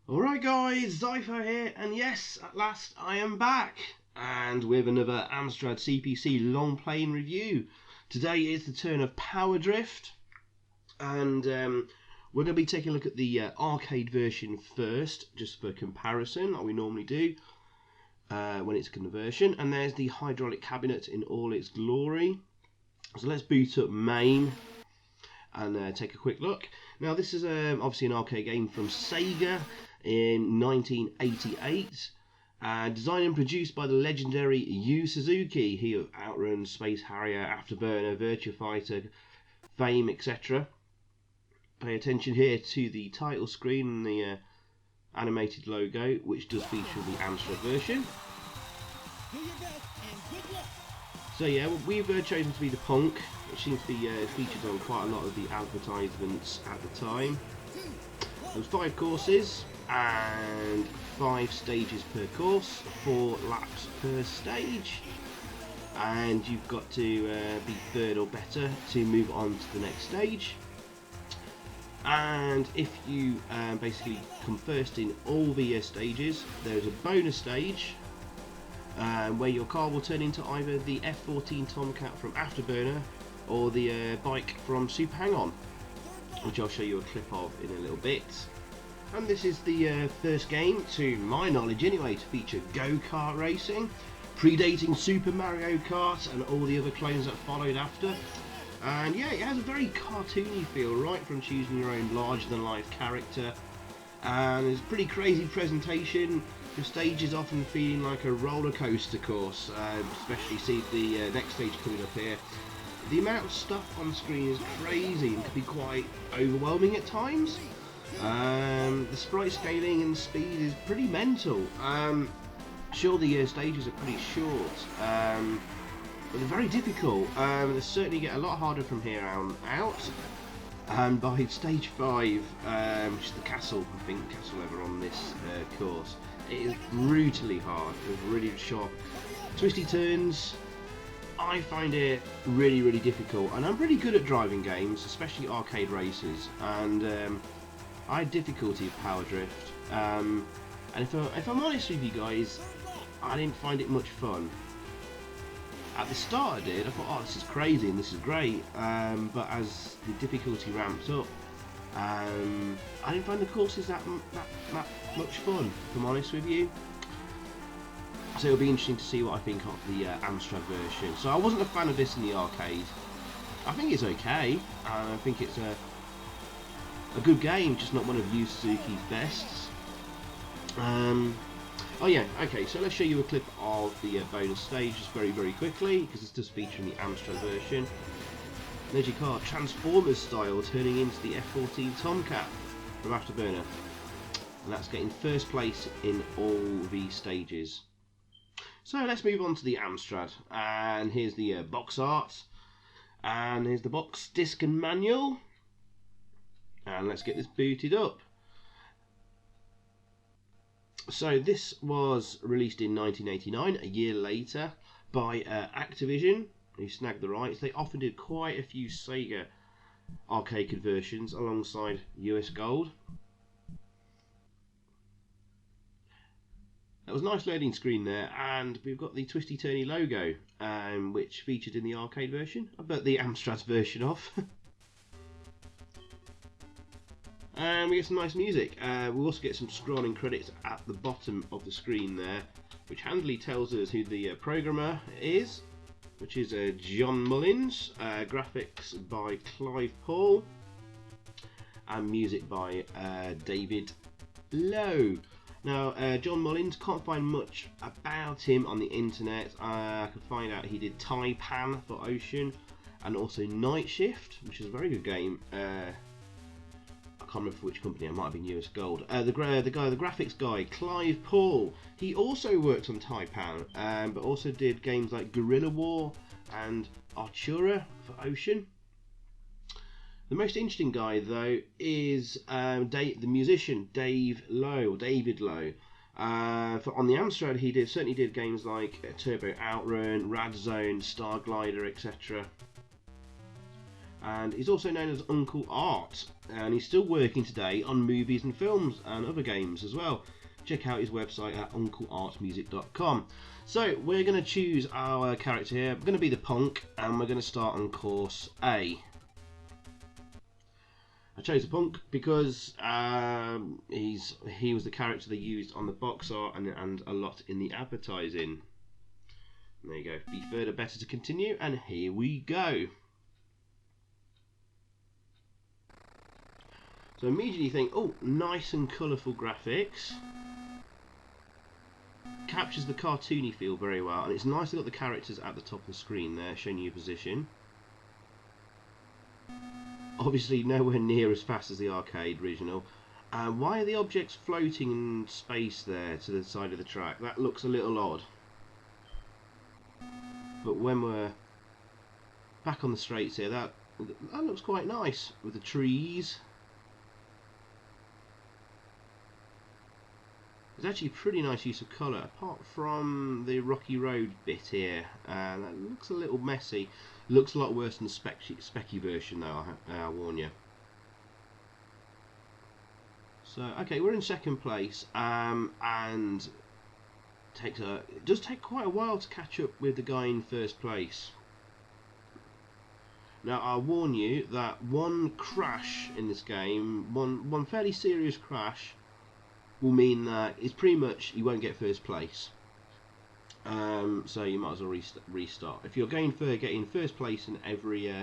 Alright guys, Xyphoe here, and yes, at last I am back, and with another Amstrad CPC long playing review. Today is the turn of Power Drift, and we're going to be taking a look at the arcade version first, just for comparison, like we normally do, when it's a conversion. And there's the hydraulic cabinet in all its glory. So let's boot up main and take a quick look. Now this is obviously an arcade game from Sega in 1988, designed and produced by the legendary Yu Suzuki, he of Outrun, Space Harrier, Afterburner, Virtua Fighter fame, etc. Pay attention here to the title screen and the animated logo, which does feature the Amstrad version. So yeah, we've chosen to be the Punk, which seems to be featured on quite a lot of the advertisements at the time. There's 5 courses and 5 stages per course, 4 laps per stage, and you've got to be third or better to move on to the next stage. And if you basically come first in all the stages, there's a bonus stage where your car will turn into either the F14 Tomcat from Afterburner or the bike from Super Hang-On, which I'll show you a clip of in a little bit. And this is the first game, to my knowledge anyway, to feature go-kart racing, predating Super Mario Kart and all the other clones that followed after. And yeah, it has a very cartoony feel, right from choosing your own larger-than-life character. And it's a pretty crazy presentation. The stage is often feeling like a roller coaster course, especially see the next stage coming up here. The amount of stuff on screen is crazy and can be quite overwhelming at times. The sprite scaling and speed is pretty mental. Sure, the stages are pretty short, but they're very difficult. They certainly get a lot harder from here on out. And by stage 5, which is the castle, I think, castle level on this course, it is brutally hard with really sharp, twisty turns. I find it really difficult, and I'm pretty good at driving games, especially arcade races, and I had difficulty with Power Drift. And if I'm honest with you guys, I didn't find it much fun. At the start I did, I thought, oh, this is crazy and this is great, but as the difficulty ramped up, I didn't find the courses that much fun, if I'm honest with you. So it'll be interesting to see what I think of the Amstrad version. So I wasn't a fan of this in the arcade. I think it's okay, and I think it's a good game, just not one of Yu Suzuki's bests. Oh yeah, okay, so let's show you a clip of the bonus stage just very quickly, because this does feature in the Amstrad version. There's your car, Transformers style, turning into the F14 Tomcat from Afterburner. And that's getting first place in all the stages. So let's move on to the Amstrad, and here's the box art, and here's the box disc and manual, and let's get this booted up. So this was released in 1989, a year later, by Activision, who snagged the rights. They often did quite a few Sega arcade conversions alongside US Gold. That was a nice loading screen there, and we've got the twisty turny logo, which featured in the arcade version, but the Amstrad's version of. And we get some nice music. We'll also get some scrolling credits at the bottom of the screen there, which handily tells us who the programmer is, which is John Mullins, graphics by Clive Paul, and music by David Lowe. Now, John Mullins, can't find much about him on the internet. I could find out he did Taipan for Ocean, and also Night Shift, which is a very good game. I can't remember for which company, it might have been US Gold. The graphics guy, Clive Paul, he also worked on Taipan, but also did games like Guerrilla War and Artura for Ocean. The most interesting guy, though, is the musician David Lowe. On the Amstrad, he certainly did games like Turbo Outrun, Rad Zone, Star Glider, etc. and he's also known as Uncle Art, and he's still working today on movies and films and other games as well. Check out his website at uncleartmusic.com. So we're going to choose our character here. We're going to be the punk, and we're going to start on course A. I chose the punk because he was the character they used on the box art and a lot in the advertising. There you go. Be further better to continue, and here we go. So immediately you think, oh, nice and colourful graphics. Captures the cartoony feel very well, and it's nice to got the characters at the top of the screen there, showing you your position. Obviously nowhere near as fast as the arcade original. Why are the objects floating in space there to the side of the track? That looks a little odd. But when we're back on the straights here, that looks quite nice with the trees. It's actually a pretty nice use of colour, apart from the rocky road bit here. That looks a little messy. Looks a lot worse than the specky version though, I'll warn you. So, okay, we're in second place, and it does take quite a while to catch up with the guy in first place. Now, I'll warn you that one crash in this game, one fairly serious crash, will mean that it's pretty much you won't get first place. So you might as well restart. If you're going for getting first place in every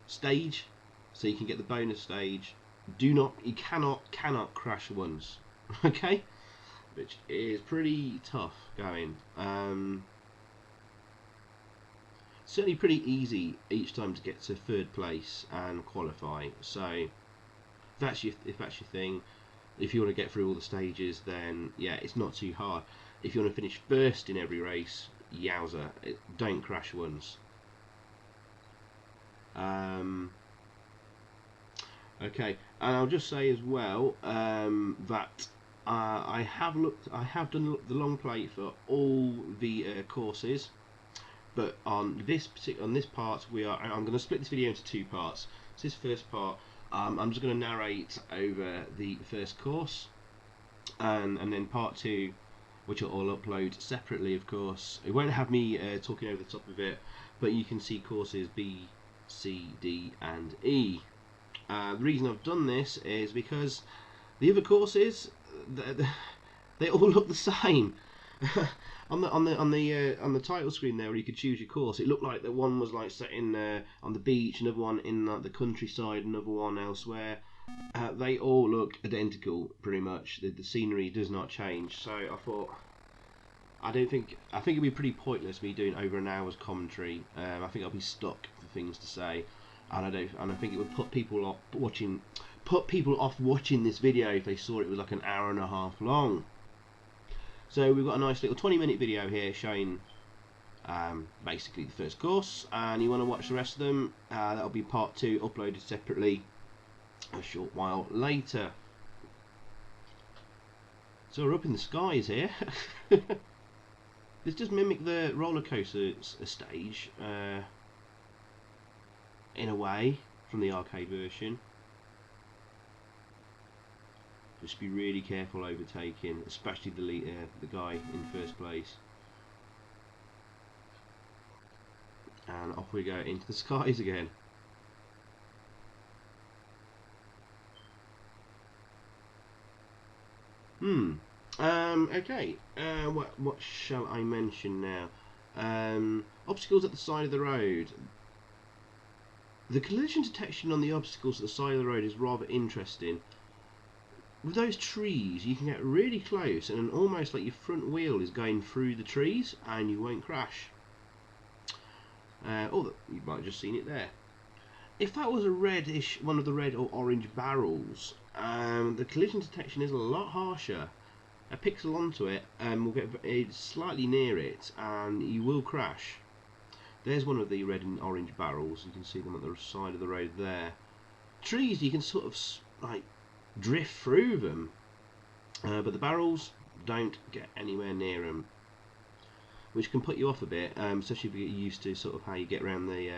stage, so you can get the bonus stage, you cannot crash once. Okay, which is pretty tough going. Certainly pretty easy each time to get to third place and qualify. So if that's your thing, if you want to get through all the stages, then yeah, it's not too hard. If you want to finish first in every race, yowza, don't crash once. Okay, and I'll just say as well that I have done the long play for all the courses, but on this part I'm going to split this video into two parts. So this first part, I'm just going to narrate over the first course, and then part two, which I'll all upload separately, of course. It won't have me talking over the top of it, but you can see courses B, C, D and E. The reason I've done this is because the other courses, they all look the same. on the title screen there, where you could choose your course, it looked like that one was like set in on the beach, another one in the countryside, another one elsewhere. They all look identical, pretty much. The scenery does not change. So I thought, I think it'd be pretty pointless me doing over an hour's commentary. I think I'll be stuck for things to say, and I think it would put people off watching this video if they saw it was like an hour and a half long. So we've got a nice little 20-minute video here showing basically the first course, and you want to watch the rest of them, that'll be part two, uploaded separately a short while later. So we're up in the skies here. This does mimic the roller coaster stage in a way from the arcade version. Just be really careful overtaking, especially the guy in first place. And off we go into the skies again. Okay. What shall I mention now? Obstacles at the side of the road. The collision detection on the obstacles at the side of the road is rather interesting. With those trees, you can get really close, and almost like your front wheel is going through the trees, and you won't crash. You might have just seen it there. If that was one of the red or orange barrels, the collision detection is a lot harsher. A pixel onto it will get slightly near it, and you will crash. There's one of the red and orange barrels. You can see them at the side of the road there. Trees, you can sort of like drift through them, but the barrels, don't get anywhere near them, which can put you off a bit, especially if you get used to sort of how you get around the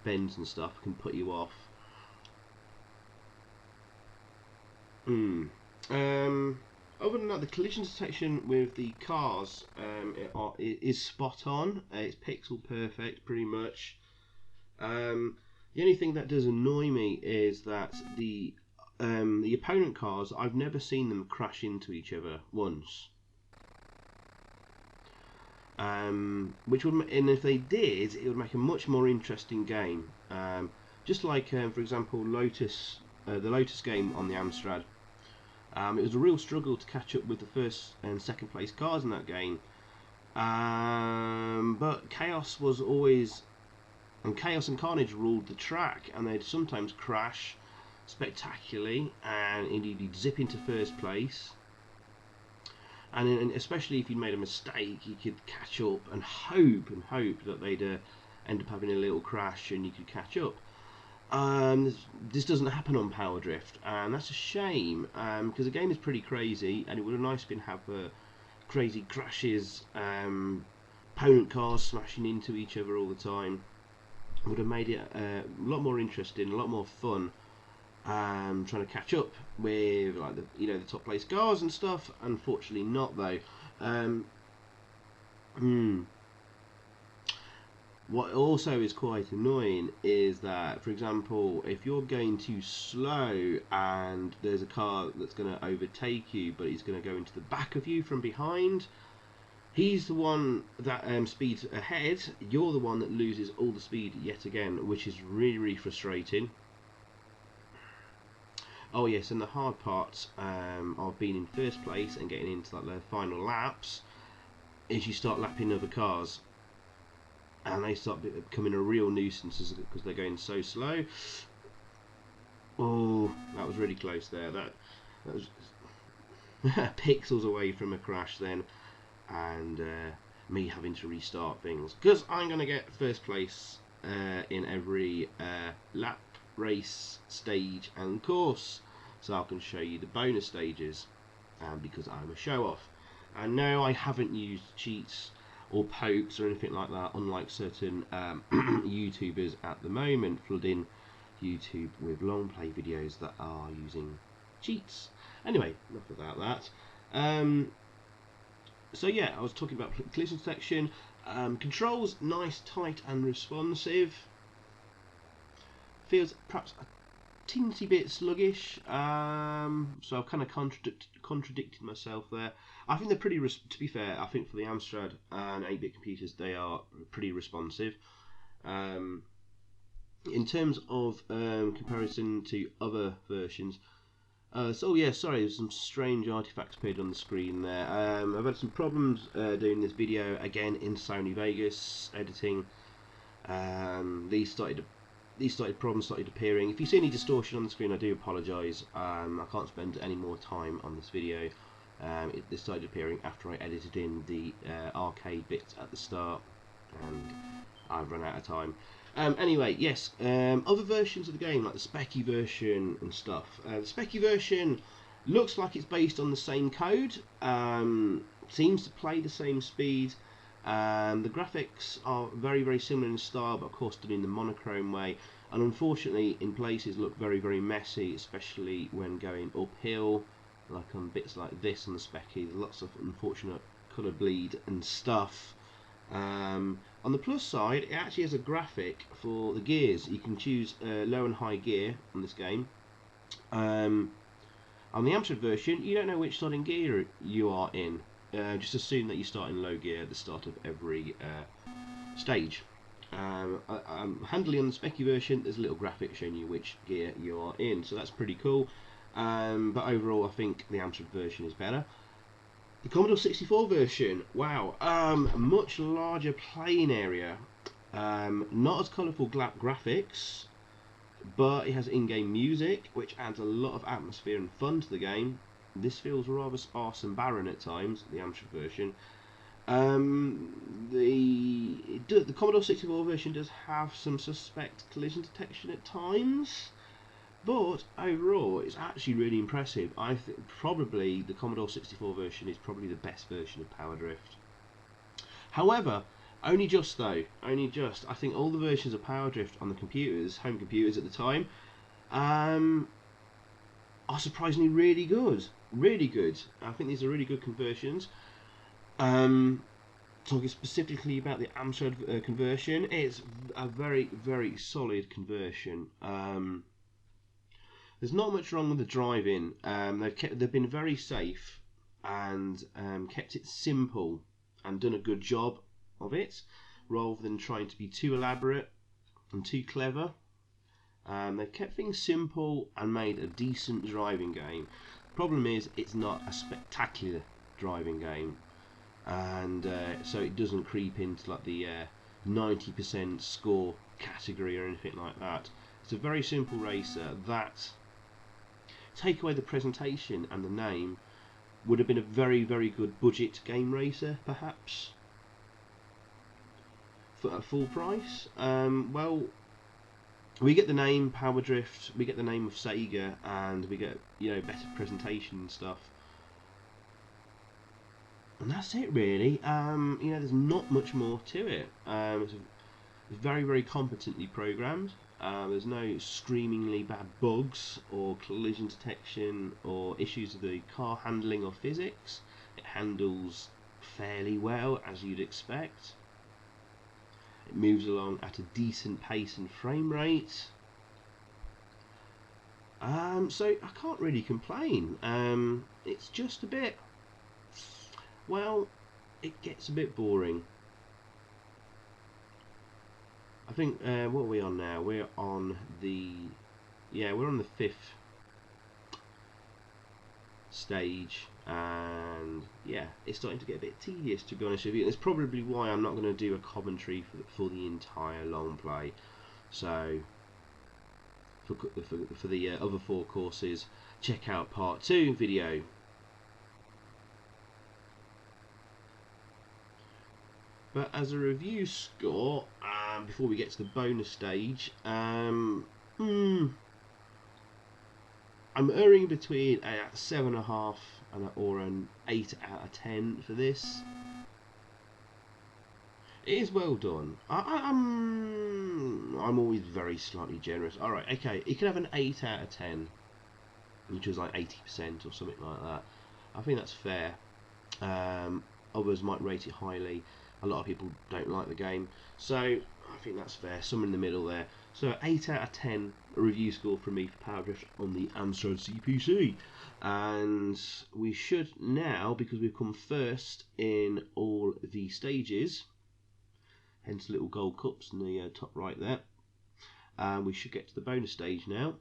bends and stuff can put you off. Other than that, the collision detection with the cars it is spot on. It's pixel perfect, pretty much. The only thing that does annoy me is that the opponent cars, I've never seen them crash into each other once. Which would, and if they did, it would make a much more interesting game. Just like, for example, the Lotus game on the Amstrad. It was a real struggle to catch up with the first and second place cars in that game. But chaos was always, and chaos and carnage ruled the track, and they'd sometimes crash spectacularly, and indeed you'd zip into first place. And especially if you made a mistake, you could catch up and hope that they'd end up having a little crash and you could catch up. This doesn't happen on Power Drift, and that's a shame, because the game is pretty crazy, and it would have nice been to have crazy crashes, opponent cars smashing into each other all the time. It would have made it a lot more interesting, a lot more fun, trying to catch up with like the top place cars and stuff. Unfortunately, not though. What also is quite annoying is that, for example, if you're going too slow and there's a car that's going to overtake you, but he's going to go into the back of you from behind, he's the one that speeds ahead, you're the one that loses all the speed yet again, which is really, really frustrating. Oh yes, and the hard part of being in first place and getting into like the final laps is you start lapping other cars, and they start becoming a real nuisance because they're going so slow. Oh, that was really close there. That was pixels away from a crash then, and me having to restart things, because I'm going to get first place in every lap, race, stage and course, so I can show you the bonus stages, because I'm a show off. And no, I haven't used cheats or pokes or anything like that, unlike certain YouTubers at the moment flooding YouTube with Longplay videos that are using cheats. Anyway, enough about that. So yeah, I was talking about collision detection. Controls nice, tight and responsive. Feels perhaps a teensy bit sluggish, so I've kind of contradicted myself there. I think they're pretty, to be fair, I think for the Amstrad and 8-bit computers they are pretty responsive. In terms of comparison to other versions, so yeah, sorry, there's some strange artifacts appeared on the screen there. I've had some problems doing this video again in Sony Vegas editing. These problems started appearing. If you see any distortion on the screen, I do apologise. I can't spend any more time on this video. This started appearing after I edited in the arcade bits at the start, and I've run out of time. Anyway, yes, other versions of the game, like the Specky version and stuff. The Specky version looks like it's based on the same code, seems to play the same speed. The graphics are very, very similar in style, but of course done in the monochrome way, and unfortunately in places look very, very messy, especially when going uphill, like on bits like this on the Specky. There's lots of unfortunate colour bleed and stuff. On the plus side, it actually has a graphic for the gears. You can choose low and high gear on this game. On the Amstrad version, you don't know which starting gear you are in. Just assume that you start in low gear at the start of every stage. Handily on the Specky version, there's a little graphic showing you which gear you are in, so that's pretty cool. But overall, I think the Amstrad version is better. The Commodore 64 version, wow, much larger playing area, not as colourful graphics, but it has in-game music, which adds a lot of atmosphere and fun to the game. This feels rather sparse and barren at times, the Amstrad version. The Commodore 64 version does have some suspect collision detection at times, but overall it's actually really impressive. I think probably the Commodore 64 version is probably the best version of Power Drift. However, Only just though, only just. I think all the versions of Power Drift on the computers, home computers at the time, um, are surprisingly really good. Really good. I think these are really good conversions. Talking specifically about the Amstrad conversion, it's a very solid conversion. There's not much wrong with the driving. They've been very safe and kept it simple and done a good job of it, rather than trying to be too elaborate and too clever. They've kept things simple and made a decent driving game. The problem is it's not a spectacular driving game, and so it doesn't creep into like the 90% score category or anything like that. It's a very simple racer that, take away the presentation and the name, would have been a very good budget game racer, perhaps, for a full price. Well, we get the name Power Drift, we get the name of Sega, and we get, you know, better presentation and stuff. And that's it really. You know, there's not much more to it. It's very competently programmed. There's no screamingly bad bugs or collision detection or issues with the car handling or physics. It handles fairly well, as you'd expect. It moves along at a decent pace and frame rate. So I can't really complain. It's just a bit, well, it gets a bit boring. I think, what are we on now? We're on the, we're on the 5th stage, and yeah, it's starting to get a bit tedious, to be honest with you. It's probably why I'm not going to do a commentary for the entire long play. So for the other 4 courses, check out part 2 video. But as a review score, before we get to the bonus stage, I'm erring between a 7.5 or an 8 out of 10 for this. It is well done. I'm always very slightly generous. Alright, okay, you can have an 8 out of 10, which was like 80% or something like that. I think that's fair. Others might rate it highly. A lot of people don't like the game, so I think that's fair. Somewhere in the middle there. So 8 out of 10 a review score from me for Power Drift on the Amstrad CPC. And we should now, because we've come first in all the stages, hence little gold cups in the top right there, we should get to the bonus stage now.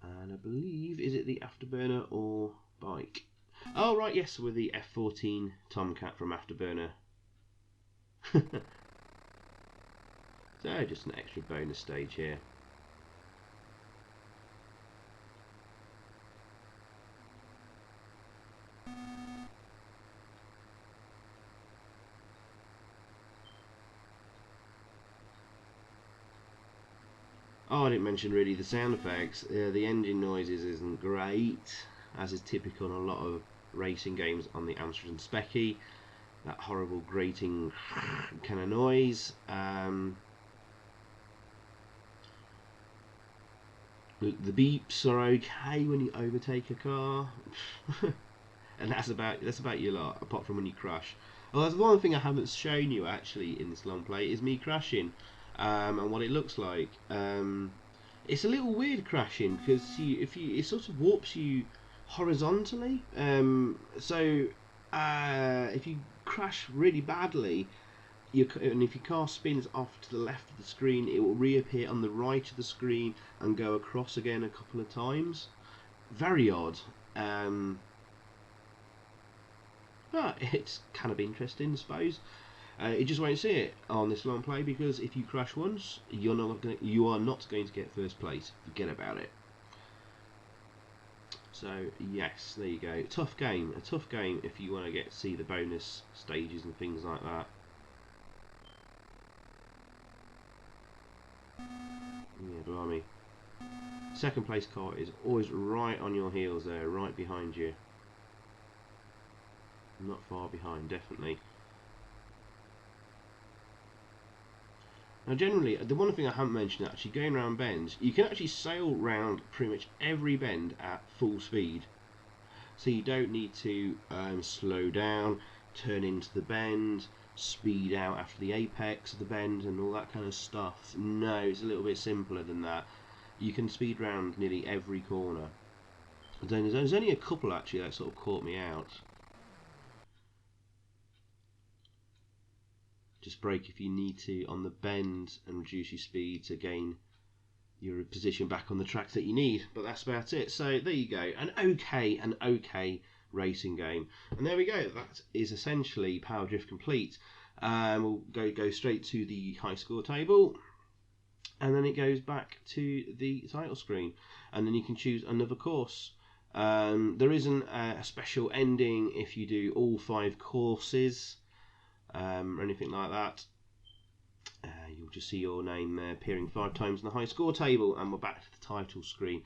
And I believe, is it the Afterburner or bike? Oh right, yes, with the F14 Tomcat from Afterburner. So just an extra bonus stage here. Oh, I didn't mention really the sound effects. The engine noises isn't great, as is typical in a lot of racing games on the Amstrad and Specky. That horrible grating kind of noise. The beeps are okay when you overtake a car, and that's about your lot. Apart from when you crash. Well, that's one thing I haven't shown you actually in this long play is me crashing, and what it looks like. It's a little weird crashing because it sort of warps you horizontally. So if you crash really badly, and if your car spins off to the left of the screen, it will reappear on the right of the screen and go across again a couple of times. Very odd, but it's kind of interesting, I suppose. You just won't see it on this long play because if you crash once, you are not going to get first place. Forget about it. So yes, there you go. A tough game if you want to see the bonus stages and things like that. Yeah, blimey. Second place car is always right on your heels there, right behind you. Not far behind, definitely. Now generally, the one thing I haven't mentioned, actually, going around bends, you can actually sail round pretty much every bend at full speed. So you don't need to slow down, turn into the bend, speed out after the apex of the bend and all that kind of stuff. No, it's a little bit simpler than that. You can speed round nearly every corner. Then there's only a couple actually that sort of caught me out. Just brake if you need to on the bend and reduce your speed to gain your position back on the track that you need, but that's about it. So there you go, an okay racing game. And there we go, that is essentially Power Drift complete. We'll go straight to the high score table, and then it goes back to the title screen, and then you can choose another course. There isn't a special ending if you do all 5 courses or anything like that. You'll just see your name there appearing 5 times in the high score table, and we're back to the title screen.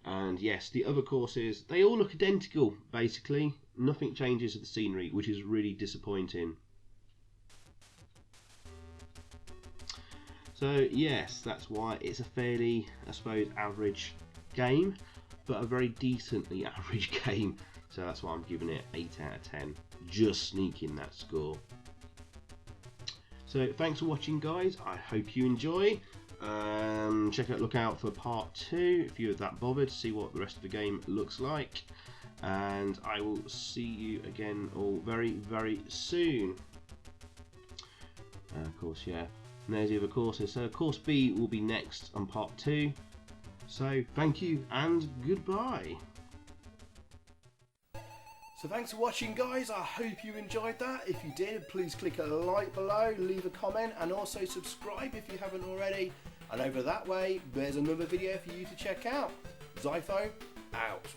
And yes, the other courses, they all look identical basically. Nothing changes with the scenery, which is really disappointing. So yes, that's why it's a fairly, I suppose, average game, but a very decently average game. So that's why I'm giving it 8 out of 10, just sneaking that score. So thanks for watching, guys. I hope you enjoy. Look out for part 2 if you're that bothered to see what the rest of the game looks like. And I will see you again all very, very soon. Of course, yeah. And there's the other courses. So course B will be next on part 2. So thank you and goodbye. So thanks for watching, guys. I hope you enjoyed that. If you did, please click a like below, leave a comment, and also subscribe if you haven't already. And over that way, there's another video for you to check out. Xyphoe out.